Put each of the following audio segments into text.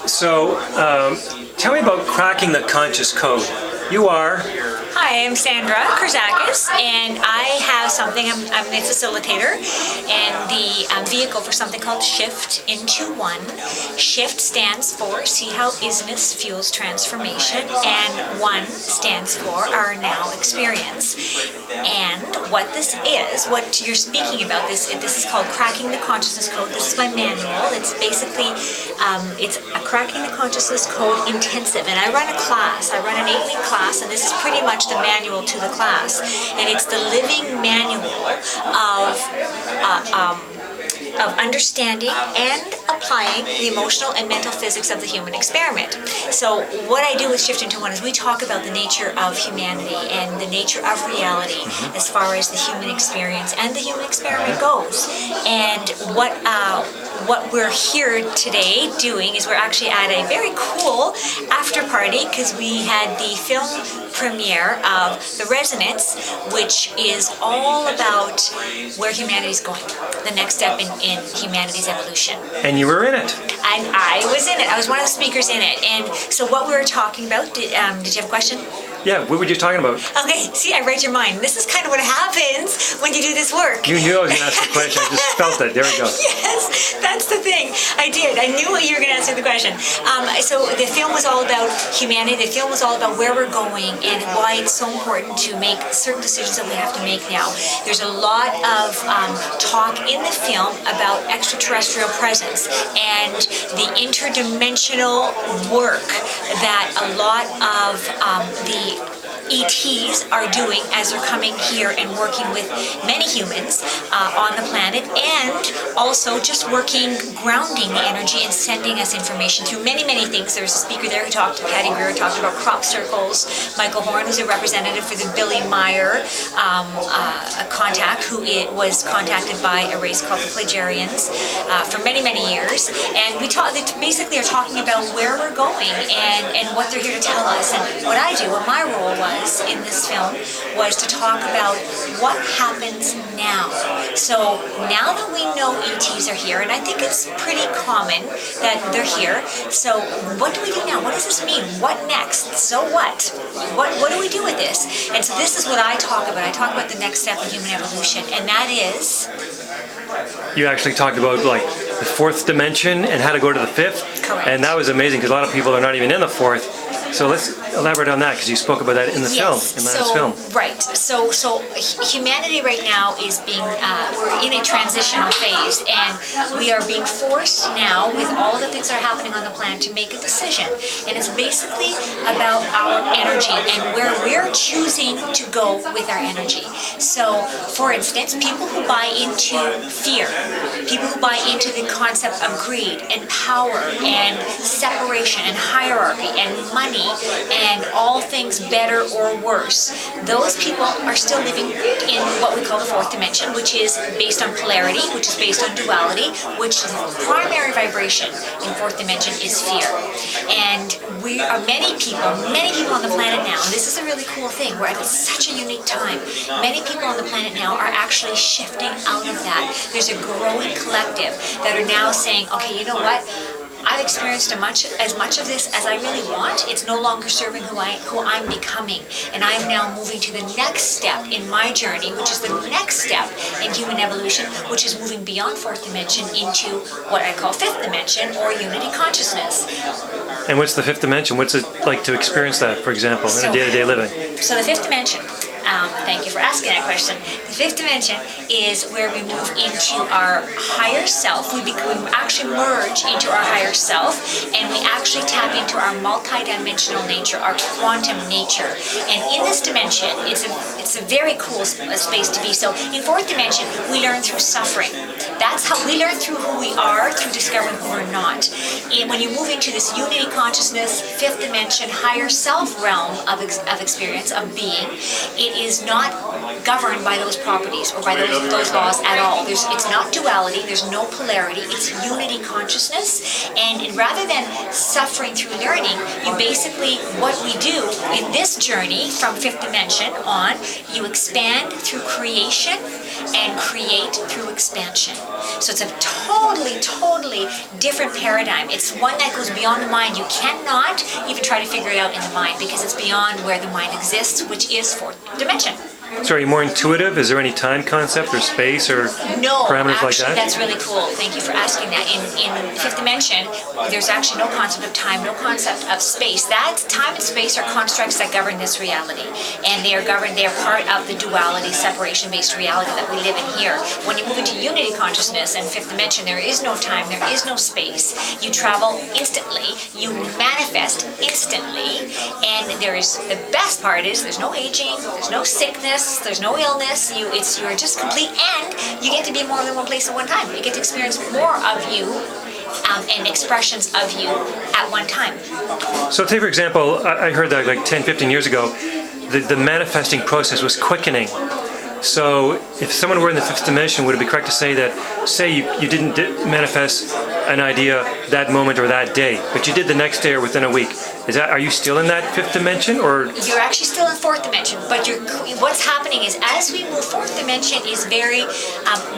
So, tell me about cracking the conscious code. You are... Hi, I'm Sandra Kurzakis, and I have something, I'm a facilitator, and the vehicle for something called Shift into One. Shift stands for See How Isness Fuels Transformation, and One stands for Our Now Experience. And what this is, what you're speaking about, this is called Cracking the Consciousness Code. This is my manual. It's basically, it's a Cracking the Consciousness Code intensive, and I run a class. I run an 8-week class, and this is pretty much the manual to the class, and it's the living manual of understanding and applying the emotional and mental physics of the human experiment. So what I do with Shift into One is we talk about the nature of humanity and the nature of reality as far as the human experience and the human experiment goes. And what we're here today doing is we're actually at a very cool after party because we had the film premiere of The Resonance, which is all about where humanity's going, the next step in humanity's evolution. And you were in it. And I was in it. I was one of the speakers in it. And so what we were talking about, did you have a question? Yeah, what were you talking about? Okay, see, I read your mind. This is kind of what happens when you do this work. You knew I was going to ask the question. I just felt it. There we go. Yes, that's the thing. I did. I knew you were going to answer the question. So the film was all about humanity. The film was all about where we're going and why it's so important to make certain decisions that we have to make now. There's a lot of talk in the film about extraterrestrial presence and the interdimensional work that a lot of the ETs are doing as they're coming here and working with many humans on the planet, and also just working, grounding the energy and sending us information through many, many things. There's a speaker there who talked, Patty Greer, talked about crop circles. Michael Horn, who's a representative for the Billy Meyer contact, who was contacted by a race called the Plagarians for many, many years. And they basically are talking about where we're going and what they're here to tell us. And what I do, what my role was in this film, was to talk about what happens now. So now that we know ETs are here, and I think it's pretty common that they're here, so what do we do now? What does this mean? What next? So what? What do we do with this? And so this is what I talk about. I talk about the next step in human evolution, and that is... You actually talked about like the fourth dimension and how to go to the fifth. Correct. And that was amazing because a lot of people are not even in the fourth. So let's elaborate on that because you spoke about that in the film, in last film. Right. So humanity right now is being, we're in a transitional phase, and we are being forced now with all the things that are happening on the planet to make a decision. And it's basically about our energy and where we're choosing to go with our energy. So, for instance, people who buy into fear, people who buy into the concept of greed and power and separation and hierarchy and money and all things better or worse, those people are still living in what we call the fourth dimension, which is based on polarity, which is based on duality, which the primary vibration in fourth dimension is fear. And we are many people on the planet now, and this is a really cool thing, we're at such a unique time. Many people on the planet now are actually shifting out of that. There's a growing collective that are now saying, okay, you know what? I've experienced as much of this as I really want. It's no longer serving who I'm becoming, and I'm now moving to the next step in my journey, which is the next step in human evolution, which is moving beyond fourth dimension into what I call fifth dimension, or unity consciousness. And what's the fifth dimension? What's it like to experience that, for example, in a day-to-day living? So the fifth dimension. Thank you for asking that question. The fifth dimension is where we move into our higher self. We actually merge into our higher self, and we actually tap into our multi-dimensional nature, our quantum nature. And in this dimension, it's a very cool space to be. So in fourth dimension, we learn through suffering. That's how we learn through who we are, through discovering who we're not. And when you move into this unity consciousness, fifth dimension, higher self realm of experience, of being, it is not governed by those properties or by those laws at all. It's not duality, there's no polarity, it's unity consciousness. And rather than suffering through learning, you basically, what we do in this journey from fifth dimension on, you expand through creation and create through expansion. So it's a totally different paradigm. It's one that goes beyond the mind. You cannot even try to figure it out in the mind because it's beyond where the mind exists, which is fourth dimension. So are you more intuitive? Is there any time concept or space or parameters like that? That's really cool. Thank you for asking that. In fifth dimension, there's actually no concept of time, no concept of space. That time and space are constructs that govern this reality, and they are governed. They are part of the duality, separation-based reality that we live in here. When you move into unity consciousness and fifth dimension, there is no time, there is no space. You travel instantly, you manifest instantly, and there is the best part is there's no aging, there's no sickness. There's no illness. You're just complete, and you get to be more than one place at one time. You get to experience more of you and expressions of you at one time. So take for example, I heard that like 10, 15 years ago, the manifesting process was quickening. So if someone were in the fifth dimension, would it be correct to say that, say you didn't manifest an idea that moment or that day, but you did the next day or within a week? Are you still in that fifth dimension, or? You're actually still in fourth dimension, but what's happening is as we move, fourth dimension is very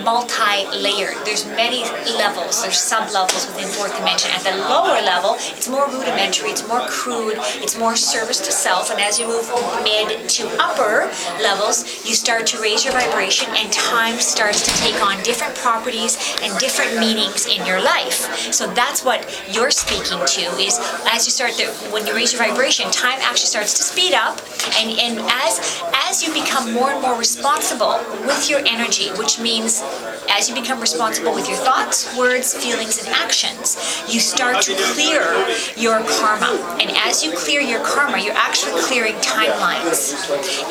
multi-layered. There's many levels, there's sub-levels within fourth dimension. At the lower level, it's more rudimentary, it's more crude, it's more service to self, and as you move mid to upper levels, you start to raise your vibration and time starts to take on different properties and different meanings in your life. So that's what you're speaking to, is as you start when you raise your vibration, time actually starts to speed up, and as you become more and more responsible with your energy, which means as you become responsible with your thoughts, words, feelings, and actions, you start to clear your karma. And as you clear your karma, you're actually clearing timelines.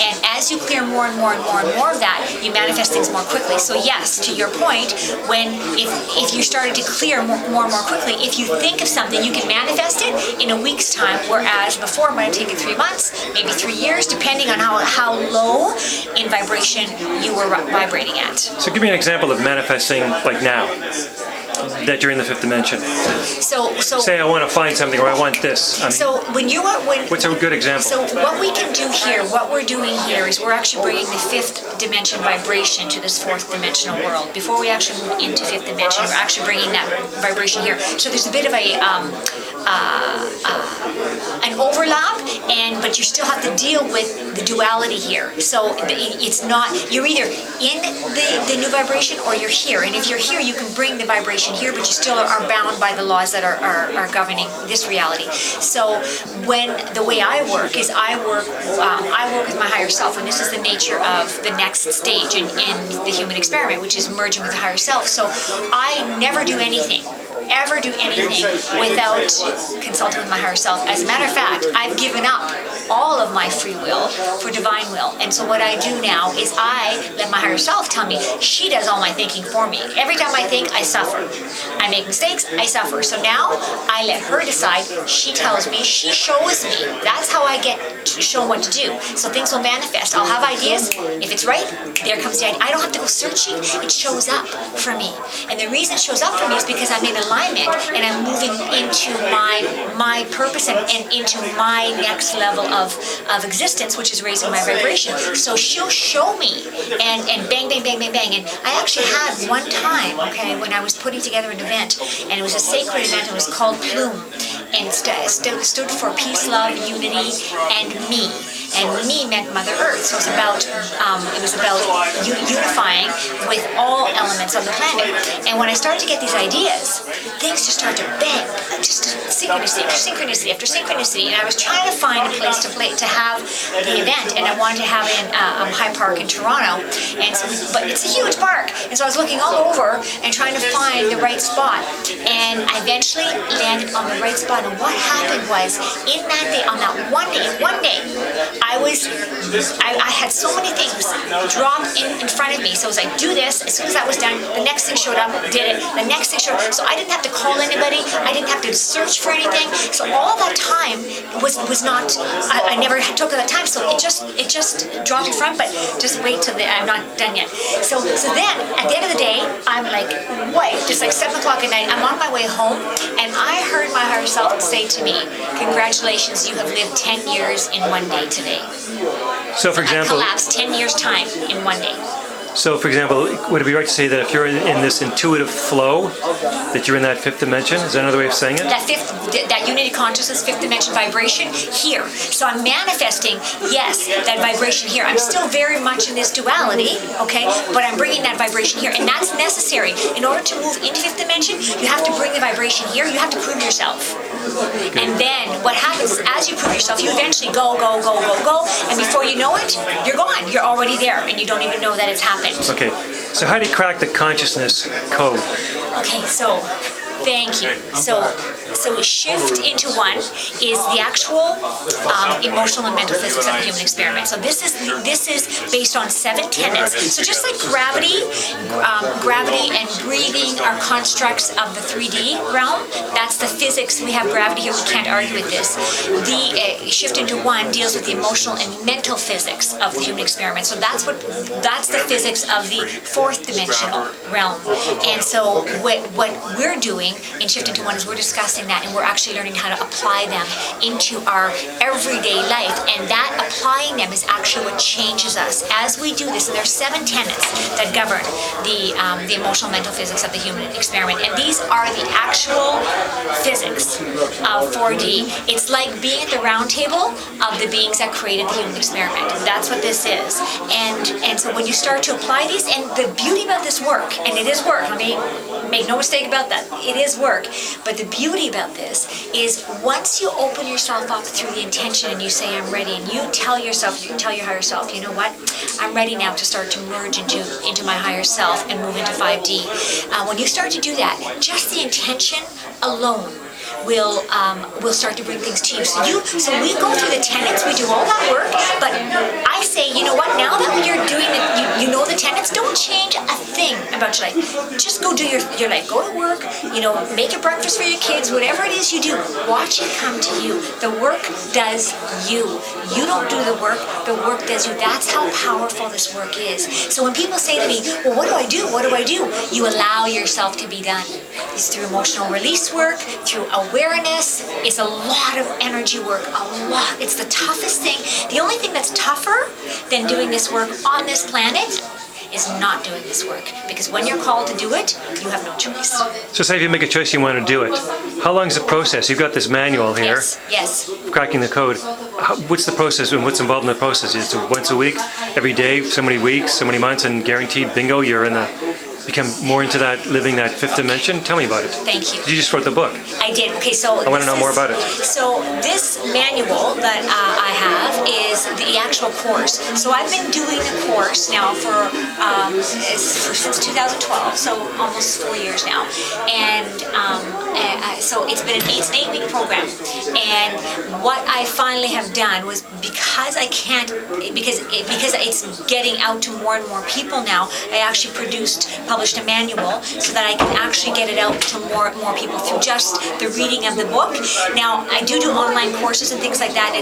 And as you clear more and more and more and more of that, you manifest things more quickly. So yes, to your point, if you started to clear more and more quickly, if you think of something, you can manifest it in a week's time, whereas before it might have taken 3 months, maybe 3 years, depending on how low in vibration you were vibrating at. So give me an example of manifesting like now, that you're in the fifth dimension. So say I want to find something, or I want this. What's a good example? So what we can do here, what we're doing here, is we're actually bringing the fifth dimension vibration to this fourth dimensional world. Before we actually move into fifth dimension, we're actually bringing that vibration here. So there's a bit of an overlap, but you still have to deal with the duality here. So it's not, you're either in the new vibration or you're here. And if you're here, you can bring the vibration here, but you still are bound by the laws that are governing this reality. So the way I work is I work with my higher self, and this is the nature of the next stage in the human experiment, which is merging with the higher self. So I never do anything without consulting with my higher self. As a matter of fact, I've given up all of my free will for divine will. And so what I do now is I let my higher self tell me. She does all my thinking for me. Every time I think, I suffer. I make mistakes, I suffer. So now I let her decide. She tells me, she shows me. That's how I get to show what to do. So things will manifest. I'll have ideas. If it's right, there comes the idea. I don't have to go searching. It shows up for me. And the reason it shows up for me is because I'm in alignment and I'm moving into my purpose and into my next level of existence, which is raising my vibration. So she'll show me and bang, bang, bang, bang, bang. And I actually had one time, when I was putting together an event, and it was a sacred event. It was called Plume, and it stood for peace, love, unity, and me. And me meant Mother Earth. So it was about unifying with all elements of the planet. And when I started to get these ideas, things just started to bang, just synchronicity after synchronicity after synchronicity. And I was trying to find a place to have the event, and I wanted to have it in High Park in Toronto. But it's a huge park, and so I was looking all over and trying to find the right spot. And I eventually landed on the right spot. And what happened was, in that day, on that one day, I had so many things drop in front of me. So as I do this, as soon as that was done, the next thing showed up, did it. The next thing showed up. So I didn't have to call anybody. I didn't have to search for anything. So all that time was not, I never took that time. So it just dropped in front, but just wait till I'm not done yet. So then, at the end of the day, I'm like, what? Just like 7 o'clock at night, I'm on my way home, and I heard my higher self say to me, congratulations, you have lived 10 years in one day today. So for example, I collapsed 10 years time in one day. So, for example, would it be right to say that if you're in this intuitive flow, that you're in that fifth dimension? Is that another way of saying it? That unity consciousness, fifth dimension vibration here. So I'm manifesting, yes, that vibration here. I'm still very much in this duality, okay? But I'm bringing that vibration here, and that's necessary. In order to move into fifth dimension, you have to bring the vibration here. You have to prove yourself. And then what happens is, as you prove yourself, you eventually go, and before you know it, you're gone. You're already there, and you don't even know that it's happened. Okay, so how do you crack the consciousness code? Okay, so thank you. So shift into one is the actual emotional and mental physics of the human experiment. So this is based on 7 tenets. So just like gravity and breathing are constructs of the 3D realm, that's the physics. We have gravity here. We can't argue with this. The shift into one deals with the emotional and mental physics of the human experiment. So that's the physics of the 4th dimensional realm. And so what we're doing in shift into one is we're discussing that, and we're actually learning how to apply them into our everyday life, and that applying them is actually what changes us as we do this. And there's 7 tenets that govern the emotional mental physics of the human experiment, and these are the actual physics of 4D. It's like being at the round table of the beings that created the human experiment. That's what this is. And so when you start to apply these, and the beauty about this work, and it is work, I mean, make no mistake about that, it is work, but the beauty about this is once you open yourself up through the intention and you say, I'm ready, and you tell your higher self, you know what, I'm ready now to start to merge into my higher self and move into 5D. When you start to do that, just the intention alone will start to bring things to you. So we go through the tenets, we do all that work, but I say, you know what, now that you're doing it, you know the tenets, don't change a thing about your life. Just go do your life. Go to work, make a breakfast for your kids, whatever it is you do, watch it come to you. The work does you. You don't do the work does you. That's how powerful this work is. So when people say to me, well, what do I do? What do I do? You allow yourself to be done. It's through emotional release work, through awareness. It's a lot of energy work, a lot. It's the toughest thing. The only thing that's tougher than doing this work on this planet is not doing this work, because when you're called to do it, you have no choice. So say if you make a choice you want to do it, how long is the process? You've got this manual here, yes. cracking the code. What's the process and what's involved in the process? Is it once a week, every day, so many weeks, so many months, and guaranteed bingo, you're become more into that, living that 5th dimension? Tell me about it. Thank you. You just wrote the book. I did. Okay, so I want to know more about it. So this manual that I have is the actual course. So I've been doing the course now since 2012, so almost 4 years now, and so it's an 8-week program. And what I finally have done was, because it's getting out to more and more people now, I actually published a manual so that I can actually get it out to more people through just the reading of the book. Now, I do online courses and things like that.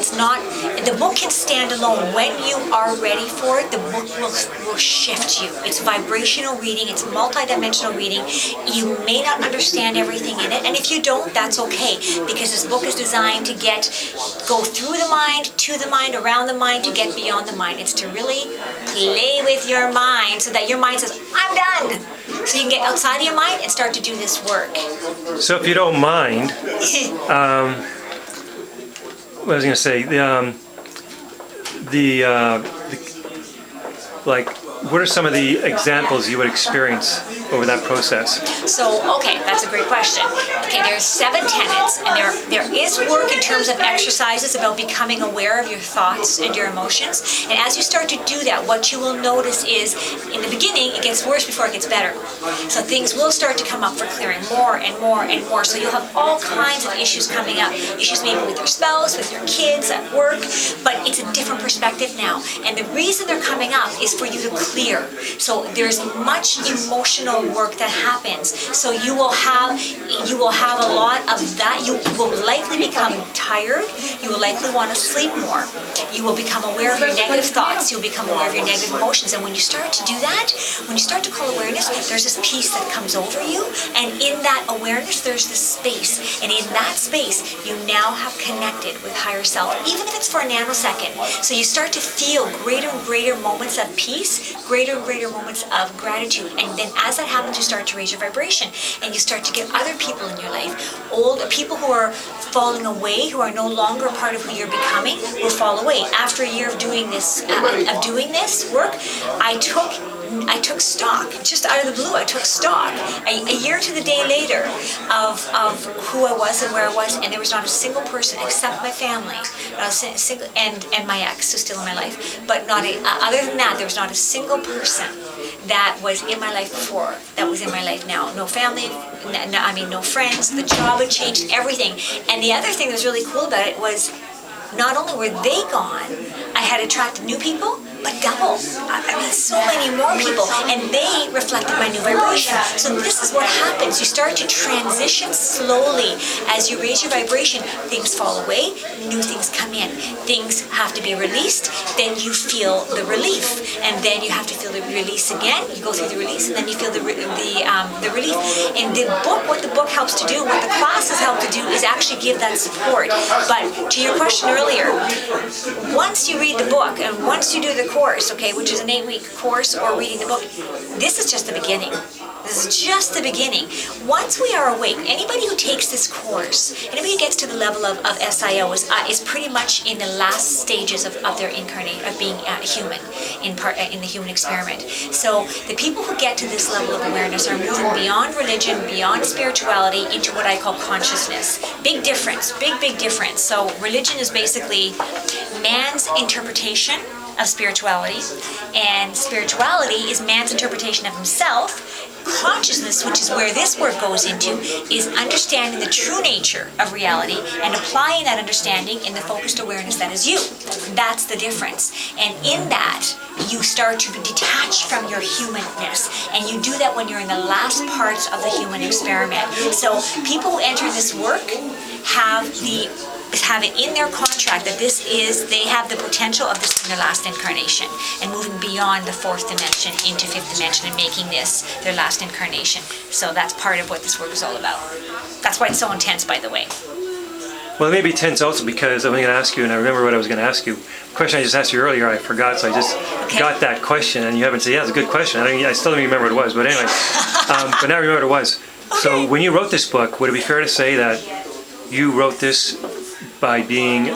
The book can stand alone. When you are ready for it, the book will shift you. It's vibrational reading. It's multi-dimensional reading. You may not understand everything in it, and if you don't, that's okay, because this book is designed to go through the mind, to the mind, around the mind, to get beyond the mind. It's to really play with your mind so that your mind says, I'm done. So you can get outside of your mind and start to do this work. So if you don't mind, what I was going to say, what are some of the examples you would experience over that process? So, okay, that's a great question. Okay, there's 7 tenets, and there is work in terms of exercises about becoming aware of your thoughts and your emotions. And as you start to do that, what you will notice is, in the beginning, it gets worse before it gets better. So things will start to come up for clearing more and more and more. So you'll have all kinds of issues coming up. Issues maybe with your spouse, with your kids, at work, but it's a different perspective now. And the reason they're coming up is for you to clear. So there's much emotional of work that happens. So you will have a lot of that. You will likely become tired. You will likely want to sleep more. You will become aware of your negative thoughts. You'll become aware of your negative emotions. And when you start to do that, when you start to call awareness, there's this peace that comes over you. And in that awareness, there's this space. And in that space, you now have connected with higher self, even if it's for a nanosecond. So you start to feel greater and greater moments of peace, greater and greater moments of gratitude. And then as that happens, you start to raise your vibration. And you start to get other people in your life. Old people who are falling away, who are no longer a part of who you're becoming, will fall away. After a year of doing this work, I took stock, just out of the blue. I took stock a year to the day later of who I was and where I was, and there was not a single person except my family, not a single, and my ex, who's still in my life. But other than that, there was not a single person that was in my life before that was in my life now. No family, no friends. The job had changed, everything. And the other thing that was really cool about it was, not only were they gone, I had attracted new people, but double. So many more people, and they reflected my new vibration. So this is what happens. You start to transition slowly. As you raise your vibration, things fall away, new things come in. Things have to be released, then you feel the relief, and then you have to feel the release again. You go through the release, and then you feel the relief. And the book, what the book helps to do, what the classes help to do, is actually give that support. But to your question earlier, once you read the book, and once you do the course, okay, which is an 8-week course, or reading the book, this is just the beginning. This is just the beginning. Once we are awake, anybody who takes this course, anybody who gets to the level of SIO is pretty much in the last stages of their incarnate, of being human, in the human experiment. So the people who get to this level of awareness are moving beyond religion, beyond spirituality, into what I call consciousness. Big difference, big difference. So religion is basically man's interpretation of spirituality, and spirituality is man's interpretation of himself. Consciousness, which is where this work goes into, is understanding the true nature of reality and applying that understanding in the focused awareness that is you. That's the difference. And in that, you start to detach from your humanness. And you do that when you're in the last parts of the human experiment. So people who enter this work have it in their contract that they have the potential of this in their last incarnation, and moving beyond the 4th dimension into 5th dimension, and making this their last incarnation. So that's part of what this work is all about. That's why it's so intense, by the way. Well, it may be tense also because I'm going to ask you, and I remember what I was going to ask you. The question I just asked you earlier, I forgot, so I just got that question, and you haven't said, yeah, it's a good question. I still don't even remember what it was, but anyway. But now I remember what it was. Okay. So when you wrote this book, would it be fair to say that you wrote this by being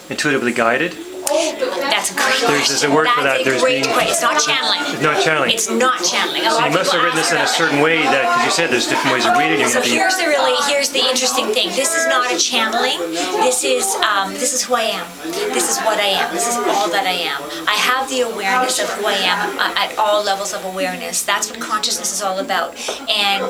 intuitively guided? That's a great question. There's a word for that. It's not channeling. It's not channeling. It's not channeling. So you must have written this in a certain way, that because you said there's different ways of reading it. So here's the interesting thing. This is not a channeling. This is who I am. This is what I am. This is all that I am. I have the awareness of who I am at all levels of awareness. That's what consciousness is all about. And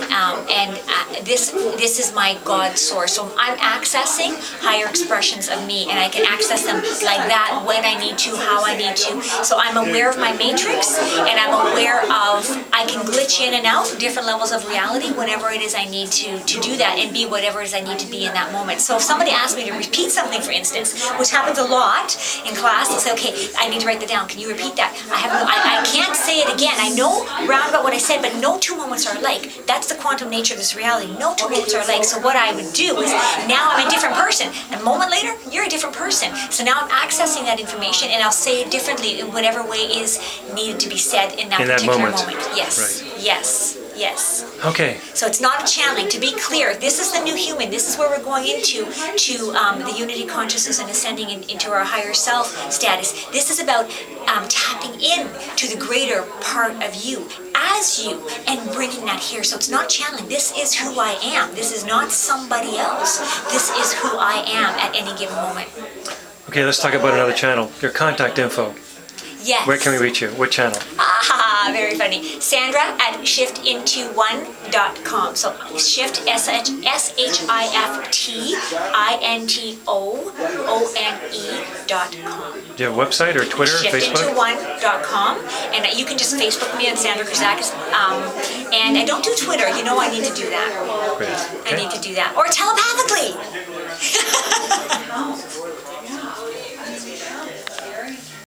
this is my God source. So I'm accessing higher expressions of me, and I can access them like that, when I need to, how I need to. So I'm aware of my matrix, and I'm aware of, I can glitch in and out different levels of reality whenever it is I need to do that, and be whatever it is I need to be in that moment. So if somebody asks me to repeat something, for instance, which happens a lot in class, and say, okay, I need to write that down. Can you repeat that? I can't say it again. I know round about what I said, but no two moments are alike. That's the quantum nature of this reality. No two moments are alike. So what I would do is, now I'm a different person. A moment later, you're a different person. So now I'm accessing that information, and I'll say it differently in whatever way is needed to be said in that particular moment. Yes, right. Yes. Okay. So it's not a channeling. To be clear, this is the new human. This is where we're going into the unity consciousness and ascending into our higher self status. This is about tapping in to the greater part of you as you, and bringing that here. So it's not channeling. This is who I am. This is not somebody else. This is who I am at any given moment. Okay, let's talk about another channel. Your contact info. Yes. Where can we reach you? What channel? Very funny. Sandra at shiftinto1.com. So shift, shiftintoone.com. Do you have a website or Twitter or Facebook? Shiftinto1.com. And you can just Facebook me on Sandra Krzakis. And I don't do Twitter. You know I need to do that. Great. I need to do that. Or telepathically.